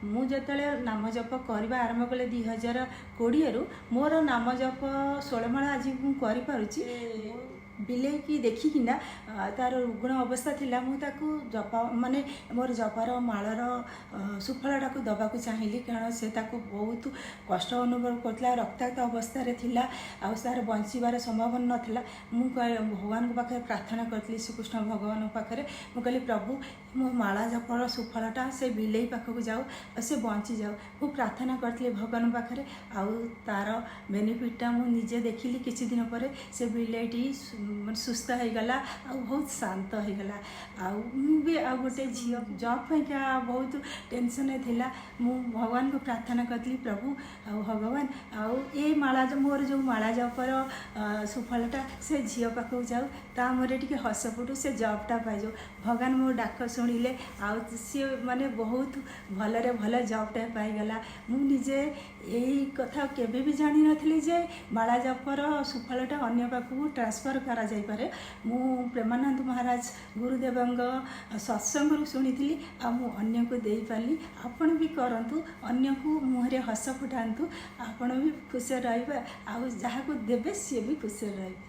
ମୁଁ ଯେତେବେଳେ ନାମ ଜପ କରିବା ଆରମ୍ଭ କଲେ 2020 ମୋର ନାମ ଜପ 16 ମାଳ ଆଜି ମୁଁ କରିପାରୁଛି। ବିଲେଇକି ଦେଖିକିନା ତାର ରୁଗ୍ଣ ଅବସ୍ଥା ଥିଲା, ମୁଁ ତାକୁ ଜପ ମାନେ ମୋର ଜପର ମାଳର ସୁଫଳଟାକୁ ଦେବାକୁ ଚାହିଁଲି, କାରଣ ସେ ତାକୁ ବହୁତ କଷ୍ଟ ଅନୁଭବ କରୁଥିଲା, ରକ୍ତାକ୍ତ ଅବସ୍ଥାରେ ଥିଲା, ଆଉ ତାର ବଞ୍ଚିବାର ସମ୍ଭାବନା ନଥିଲା। ମୁଁ ଭଗବାନଙ୍କ ପାଖରେ ପ୍ରାର୍ଥନା କରିଥିଲି, ଶ୍ରୀକୃଷ୍ଣ ଭଗବାନଙ୍କ ପାଖରେ ମୁଁ କହିଲି, ପ୍ରଭୁ ମୋ ମାଳା ଜପର ସୁଫଳଟା ସେ ବିଲେଇ ପାଖକୁ ଯାଉ ଆଉ ସେ ବଞ୍ଚିଯାଉ। ମୁଁ ପ୍ରାର୍ଥନା କରିଥିଲି ଭଗବାନଙ୍କ ପାଖରେ, ଆଉ ତାର ବେନିଫିଟଟା ମୁଁ ନିଜେ ଦେଖିଲି। କିଛି ଦିନ ପରେ ସେ ବିଲେଇଟି ସୁସ୍ଥ ହେଇଗଲା ଆଉ ବହୁତ ଶାନ୍ତ ହେଇଗଲା। ଆଉ ମୁଁ ବି ଆଉ ଗୋଟେ ଝିଅ ଜବ୍ ପାଇଁକା ବହୁତ ଟେନସନ୍ରେ ଥିଲା। ମୁଁ ଭଗବାନଙ୍କୁ ପ୍ରାର୍ଥନା କରିଥିଲି, ପ୍ରଭୁ ଆଉ ଭଗବାନ ଆଉ ଏ ମାଳା ମୋର ଯେଉଁ ମାଳା ଜପର ସୁଫଳଟା ସେ ଝିଅ ପାଖକୁ ଯାଉ, ତା ମୁହଁରେ ଟିକେ ହସ ଫୁଟୁ, ସେ ଜବ୍ଟା ପାଇଯାଉ। ଭଗବାନ ମୋ ଡାକ ଶୁଣିଲେ, ଆଉ ସିଏ ମାନେ ବହୁତ ଭଲରେ ଭଲ ଜବ୍ଟା ପାଇଗଲା। ମୁଁ ନିଜେ ଏଇ କଥା କେବେ ବି ଜାଣିନଥିଲି ଯେ ମାଳା ଜପର ସୁଫଳଟା ଅନ୍ୟ ପାଖକୁ ଟ୍ରାନ୍ସଫର୍ କରାଯାଇପାରେ। ମୁଁ ପ୍ରେମାନନ୍ଦ ମହାରାଜ ଗୁରୁଦେବଙ୍କ ସତ୍ସଙ୍ଗରୁ ଶୁଣିଥିଲି, ଆଉ ମୁଁ ଅନ୍ୟକୁ ଦେଇପାରିଲି। ଆପଣ ବି କରନ୍ତୁ, ଅନ୍ୟକୁ ମୁହଁରେ ହସ ଫୁଟାନ୍ତୁ, ଆପଣ ବି ଖୁସିରେ ରହିବେ, ଆଉ ଯାହାକୁ ଦେବେ ସିଏ ବି ଖୁସିରେ ରହିବେ।